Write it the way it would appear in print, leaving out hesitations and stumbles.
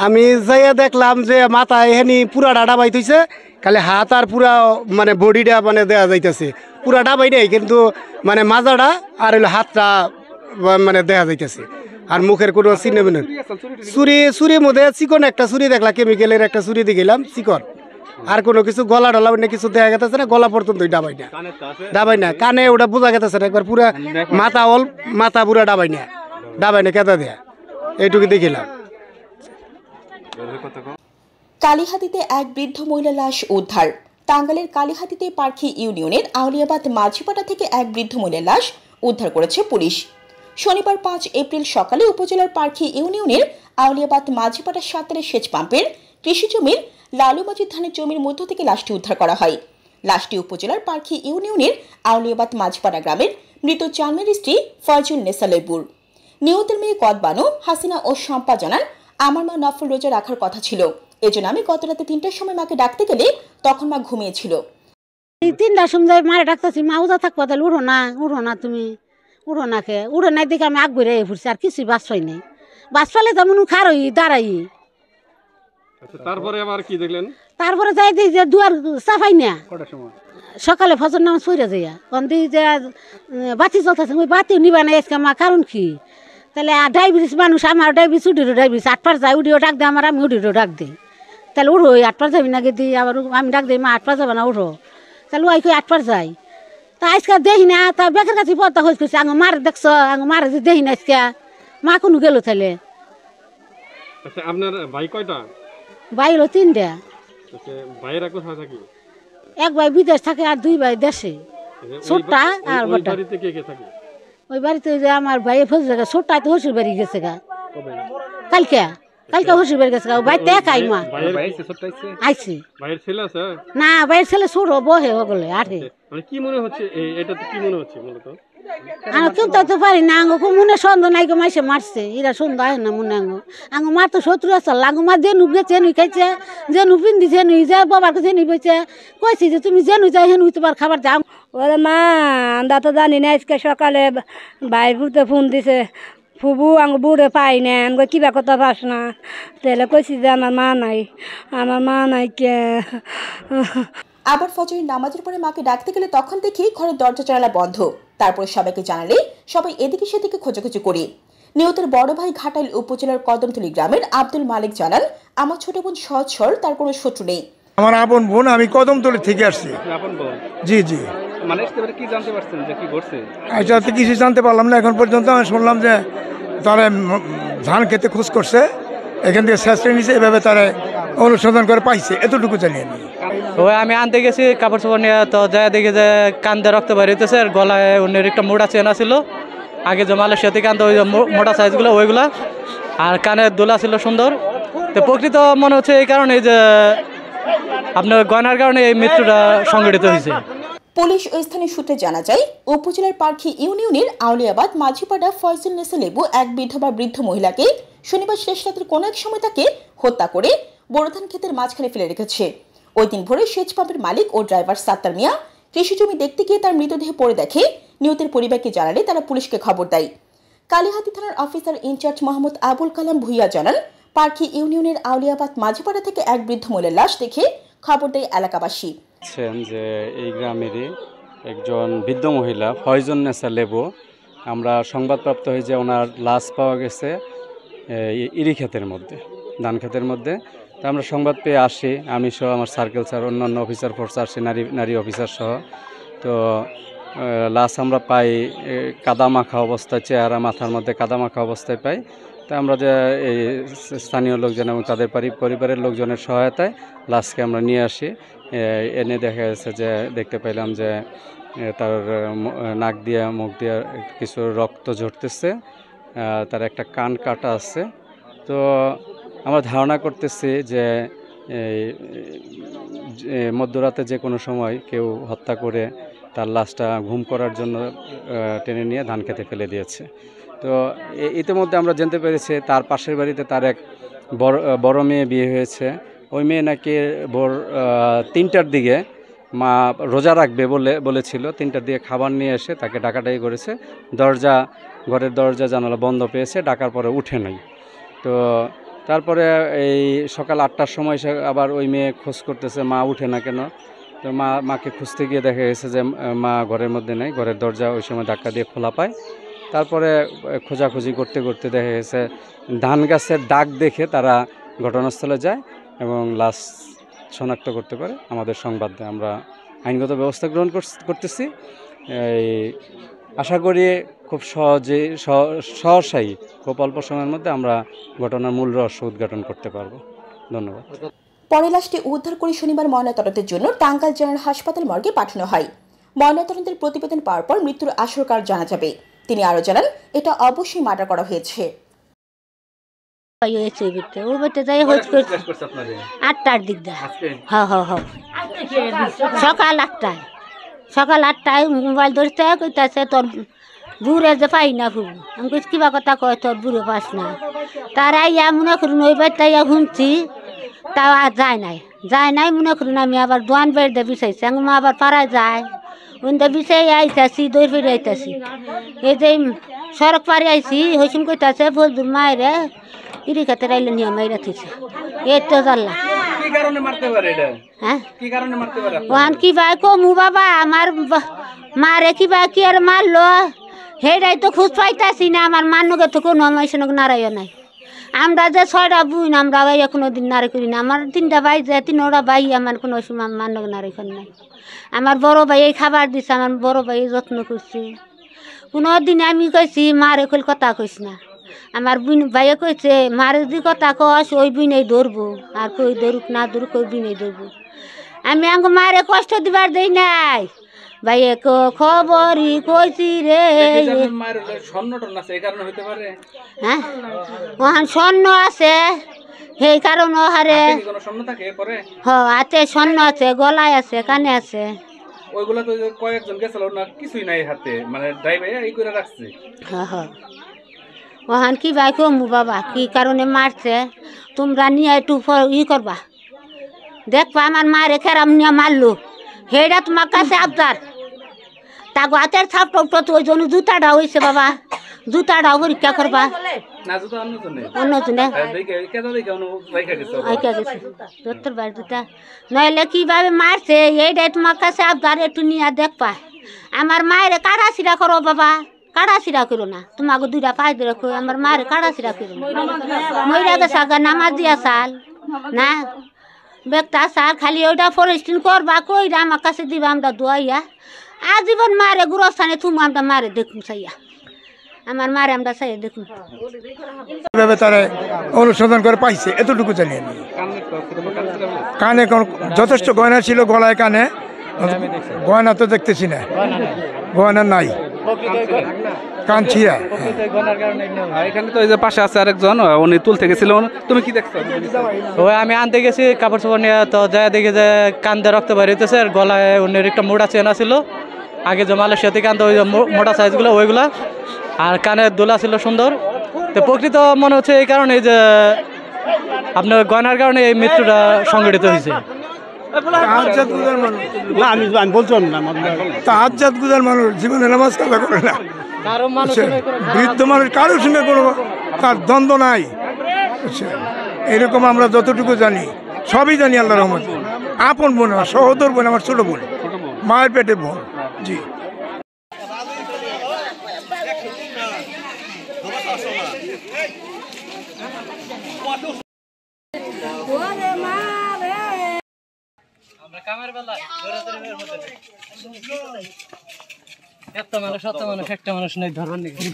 আমি যাইয়া দেখলাম যে মাথা এখানি পুরা ডাবাই থইছে, খালি হাত আর পুরা মানে বডিটা মানে দেয়া যাইতেছে, পুরা ডাবাই নেই কিন্তু মানে মাজাটা আর হইলো হাতটা মানে দেখা যাইতেছে, আর মুখের কোনো চিহ্ন নেই। চুরির মধ্যে চিকন একটা চুরি দেখলাম, কেমিক্যালের একটা চুরি দিয়ে গেলাম চিকন, আর কোনো কিছু গলা ডলা অন্য কিছু দেখা গেছে না, গলা পর্যন্ত ডাবাই না কানে ওটা বোঝা গেছে না, একবার পুরা মাথা পুরা ডাবাই না কেদা দেয়া, এইটুকু দেখিলাম। কালীহাতিতে এক বৃদ্ধ মহিলা লাশ উদ্ধার। টাঙ্গাইলের কালীহাতিতে পার্খি ইউনিয়নের আউলিয়াবাদ মাঝিপাড়া থেকে এক বৃদ্ধ মহিলার লাশ উদ্ধার করেছে পুলিশ। শনিবার 5 এপ্রিল সকালে উপজেলার পার্খি ইউনিয়নের আউলিয়াবাদ মাঝিপাড়া সাঁতারের সেচ পাম্পের কৃষি জমির লালুমাজির ধানের জমির মধ্য থেকে লাশটি উদ্ধার করা হয়। লাশটি উপজেলার পার্খি ইউনিয়নের আউলিয়াবাদ মাঝিপাড়া গ্রামের মৃত চানমের স্ত্রী ফয়জুল নেসা লেবুর। নিহতের মেয়ে কদবানু হাসিনা ও শম্পা জানান, আমার মা নফল রোজা রাখার কথা ছিল, এজন্য আমি গত রাতে 3টার সময় মাকে ডাকতে গেলে তখন মা ঘুমিয়েছিল। 3টার সময় মারে ডাকতেছি, মা উজা থাকবো, তাহলে উঠো না, তুমি উঠো না, উঠো নাই দেখে আমি আগ বেড়ে ফুটছি, আর কিছুই বাস পাই নাই, বাস পাইলে তেমন খারই দাঁড়াই। তারপরে আবার কি দেখলেন? তারপরে যাই দিই যে দুয়ার চাফাই না, সকালে ফজর নামাজ পড়ে যাইয়া কন্দি যে বাতি চলতেছে, ওই বাতিও নিবা না আজকে মা, কারণ কি? তাহলে ডায়াবেটিস মানুষ, আমার ডায়াবেটিস উঠিরও ডায়াবেটিস, 8 পার যায়, উঠিও ডাক দেয় আমার, আমি উঠিরও ডাক দিই, তাহলে উঠো 8 পার যাবি না দিই, আবার আমি ডাক দিই মা 8 পার যাবে না উঠো, তাহলে ওই 8 পার যাই। তা আজকে দেখি না, তা বেকার কাছে পড়তা হয়ে করছে, আঙ মার দেখছো, আঙ মারে যে দেখি না আজকে, মা কোনো গেল তাহলে। আপনার ভাই কয়টা? ভাই হলো 3টা। ভাইয়েরা কোথায় থাকে? এক ভাই বিদেশ থাকে আর 2 ভাই দেশে, ছোটটা আর বড়টা। বাড়িতে কে কে থাকে? ওই বাড়িতে যে আমার ভাই ফজল জায়গা, ছোটটা তো হসুর বাড়ি গেছে গা, কালকে হসুর বাড়ি গেছে গা, বাড়িতে একাই মা আইছে। ভাইয়ের ছেলে আছে? না, ভাইয়ের ছেলে ছোট বহে ওগুলো 8-এ। মানে কি মনে হচ্ছে এটাতে, কি মনে হচ্ছে মূলত? আমি কিন্তু তো পারি না, আঙ্গো মনে সন্দেহ নাই গো, মাইসে মারছে, এরা সন্দেহ হয় না মনে, আঙ্গো মার তো শত্রু আসল, আঙ্গো মার যে নুক গেছে নুই খাইছে, যে নু পিন্দিছে নুই, যে বাবার কাছে নি বইছে, কইছি যে তুমি যে নুই যাই হেন তোমার খাবার দাও। ওরে মা, আমরা তো জানি না, আজকে সকালে ভাই বুতে ফোন দিছে, ফুবু আঙ্গ বুড়ে পাই না, আঙ্গ কিবা কথা পাস না, তাহলে কইছি যে আমার মা নাই কে। আবার ফজরের নামাজের পরে মাকে ডাকতে গেলে তখন দেখি ঘরের দরজা জানালা বন্ধ। তারপরে সবাইকে জানালে সবাই এদিকে সেদিকে খোঁজাখুঁজি করি। নিহতের বড় ভাই ঘাটাইল উপজেলার কদমতলী গ্রামের আব্দুল মালিক জানান, আমার ছোট বোন সহজ সরল, তার কোনো শত্রু নেই। আমার আপন বোন, আমি কদমতলী থেকে আসছি। আপন বোন? জি। মানে কি জানতে পারছেন যে কি ঘটছে? আচ্ছা, কিছু জানতে পারলাম না এখন পর্যন্ত। আমি শুনলাম যে তারা ধান খেতে খোঁজ করছে, এখান থেকে শেষ নিয়েছে, এভাবে তারা অনুসন্ধান করে পাইছে, এতটুকু জানি আমি। ওই আমি আনতে গেছি কাপড় চোপড় নিয়ে, তো যাই দেখি যে কান্দে রক্ত বেরোতেছে, আর গলায় অন্যের একটা মোটা চেনা ছিল, আগে যে মালয়েশিয়া থেকে আনতে ওই মোটা সাইজগুলো ওইগুলা, আর কানের দোলা ছিল সুন্দর। তো প্রকৃত মনে হচ্ছে এই কারণে যে আপনার গয়নার কারণে এই মৃত্যুটা সংঘটিত হয়েছে। পুলিশ ও স্থানীয় সূত্রে জানা যায়, উপজেলার পার্খি ইউনিয়নের আউলিয়াবাদ মাঝিপাড়া ফয়জুল নেসা লেবু এক বিধবা বৃদ্ধ মহিলাকে শনিবার শেষ রাতের কোনো এক সময় তাকে হত্যা করে বোরধান ক্ষেতের মাঝখানে ফেলে রেখেছে। ওই দিন ভোরে সেচ পাম্পের মালিক ও ড্রাইভার সাত্তার মিয়া কৃষি জমি দেখতে গিয়ে তার মৃতদেহ পড়ে দেখে। নিহতের পরিবারকে জানালে তারা পুলিশকে খবর দেয়। কালীহাতি থানার অফিসার ইনচার্জ মোহাম্মদ আবুল কালাম ভুইয়া জানান, পার্খি ইউনিয়নের আউলিয়াবাদ মাঝিপাড়া থেকে এক বৃদ্ধ মহিলার লাশ দেখে খবর দেয় এলাকাবাসী। যে এই গ্রামেরই একজন বৃদ্ধ মহিলা ফয়জুল নেসা লেবু, আমরা সংবাদপ্রাপ্ত হয়ে যে ওনার লাশ পাওয়া গেছে ইরি ক্ষেতের মধ্যে, ধান ক্ষেতের মধ্যে। তো আমরা সংবাদ পেয়ে আসি, আমি সহ আমার সার্কেল স্যার, অন্যান্য অফিসার ফোর্স আসে, নারী অফিসার সহ। তো লাশ আমরা পাই কাদা মাখা অবস্থায়, চেহারা মাথার মধ্যে কাদা মাখা অবস্থায় পাই। তা আমরা যে এই স্থানীয় লোকজন এবং তাদের পরিবারের লোকজনের সহায়তায় লাশকে আমরা নিয়ে আসি, এনে দেখা যাচ্ছে যে দেখতে পেলাম যে তার নাক দিয়ে মুখ দিয়ে কিছু রক্ত ঝরতেছে, তার একটা কান কাটা আছে। তো আমরা ধারণা করতেছি যে মধ্যরাতে যে কোনো সময় কেউ হত্যা করে তার লাশটা ঘুম করার জন্য টেনে নিয়ে ধান খেতে ফেলে দিয়েছে। তো ইতিমধ্যে আমরা জানতে পেরেছি তার পাশের বাড়িতে তার এক বড় মেয়ে বিয়ে হয়েছে। ওই মেয়ে নাকি ভোর 3টার দিকে মা রোজা রাখবে বলেছিল, 3টার দিকে খাবার নিয়ে এসে তাকে ডাকাডাকি করেছে, ঘরের দরজা জানালা বন্ধ পেয়েছে, ডাকার পরে উঠে নাই। তো তারপরে এই সকাল 8টার সময় সে আবার ওই মেয়ে খোঁজ করতেছে, মা উঠে না কেন। তো মাকে খুঁজতে গিয়ে দেখা গেছে যে মা ঘরের মধ্যে নেই, ঘরের দরজা ওই সময় ধাক্কা দিয়ে খোলা পায়। তারপরে খোঁজাখুঁজি করতে করতে দেখা গেছে ধান গাছের দাগ দেখে তারা ঘটনাস্থলে যায় এবং লাশ শনাক্ত করতে পারে, আমাদের সংবাদ দেয়। আমরা আইনগত ব্যবস্থা গ্রহণ করতেছি। এই আশা করি খুব সহসাই খুব অল্প সময়ের মধ্যে আমরা ঘটনার মূল রহস্য উদ্ঘাটন করতে পারবো। ধন্যবাদ। পরে লাশটি উদ্ধার করে শনিবার ময়নাতদন্তের জন্য টাঙ্গাইল জেনারেল হাসপাতাল মর্গে পাঠানো হয়। ময়নাতদন্তের প্রতিবেদন পাওয়ার পর মৃত্যুর আসল কারণ জানা যাবে। তিনি আরো জানান, এটা অবশ্যই মার্ডার করা হয়েছে। 8টার দিক দিয়ে সকাল 8টায় মোবাইল ধরতে কইতাছে তোর বুড়ে যে পাই না ফুবু। আমি কইছি কিবা কথা কয় তোর বুড়ে পাস না। তারা ইয়া মনে করুন ওই বাড়িটা ইয়া শুনছি, তাও আর যায় নাই মনে করুন। আমি আবার দোয়ান বেড়ে বিচাইছি, আমি আবার পাড়ায় যায় ওইটা বিচাই আইতাছি, দৌড় ফিরে আইতাছি। এই যে সড়ক পাড়ে আইছি, হইসুন কইতাছে ফজলুর মায়েরে ইরিখাতে রাইলে নিয়ে মাইরা থিছে। এই তো জানলাম হ্যাঁ ওখান কি ভাই কমু বাবা, আমার মারে কিবা কি আর মারলো হেডাই তো খুঁজ পাইতাছি না। আমার মানুষকে তো কোনো মাইসনক নারাইও নাই। আমরা যে 6টা বুই না, আমরা ভাইয়া কোনো দিন নাড়ি করি না। আমার 3টা ভাই যে 3টা ভাই আমার কোনো সময় মানুষ নাড়ি করি নাই। আমার বড় ভাই এই খাবার দিছে, আমার বড় ভাই যত্ন করছে। কোনো দিন আমি কইছি মারে কইল কথা কইস না। আমার বুন ভাইয়া কইছে মারে যদি কথা কস ওই বুনেই ধরবো, আর কই ধরুক না ধরুক ওই বুনেই ধরবো। আমি আঙ্গ মারে কষ্ট দিবার দেই নাই। ভাইয়ে খবরই কইছি রে। হ্যাঁ ওখান স্বর্ণ আছে, সেই কারণে হারে হাতে স্বর্ণ আছে, গলায় আছে, কানে আছে। ওইগুলা তো কয়েকজন গেছিল না, কিছুই নাই হাতে, মানে ড্রাইভার এই করে রাখছে। ওখান কি ভাই কমু বাবা, কি কারণে মারছে তোমরা নিয়ে একটু করবা, দেখবা আমার মায়ের খেরাম নিয়ে মারলো, সেইটা তোমার কাছে আবদার। তা হাতের ছাপ তো ওই জন্য জুতাটা হয়েছে বাবা, জুতাটাও পরীক্ষা করবা। নইলে কিভাবে মারছে এইটাই তোমার কাছে আবদার, একটু নিয়ে দেখবা। আমার মায়ের কাড়া ছিড়া করো বাবা, কাড়া ছিড়া করো না। তোমাকে 2টা পায়ে ধরে আমার মায়ের কাড়া ছিড়া করো না। মহিলা গেছে নামাজ দিয়া চাল না বেগটা চাল, খালি ওইটা ফরেস্টিং করবা, কইরা আমার কাছে দিবা, আমরা দোয়াইয়া আজীবন মারে গুরস্থানে তুমি আমরা মারে দেখুন চাইয়া, আমার মারে আমরা চাইয়া দেখুন। এভাবে তারা অনুসন্ধান করে পাইছে, এতটুকু জানি আমি। কানে যথেষ্ট গয়না ছিল, গলায় কানে গয়না তো দেখতেছি না, গয়না নাই, কান ছিয়া। এখানে তো এই যে পাশে আছে আরেকজন, উনি তুলতে গেছিল, তুমি কি দেখছো? ওই আমি আনতে গেছি কাপড় চোপড় নিয়ে, তো যায় দেখি যে কান্দে রক্ত বেরিয়েছে, আর গলায় উনির একটা মোটা চেন ছিল, আগে যে মালয়েশিয়া থেকে আনতে ওই মোটা সাইজগুলো ওইগুলা, আর কানের দোলা ছিল সুন্দর। তো প্রকৃত মনে হচ্ছে এই কারণে যে আপনার গয়নার কারণে এই মৃত্যুটা সংঘটিত হয়েছে। জীবনে নামাজ কাজা করে না, বৃদ্ধ মানুষ কারোর সঙ্গে কোনো তার দ্বন্দ্ব নাই। এরকম আমরা যতটুকু জানি সবই জানি আল্লাহর রহমতে। আপন বোন, আমার সহোদর বোন, আমার ছোট বোন, মায়ের পেটের বোন। জি একটা মানুষ একটা মানুষ নেই ধরবার নাকি।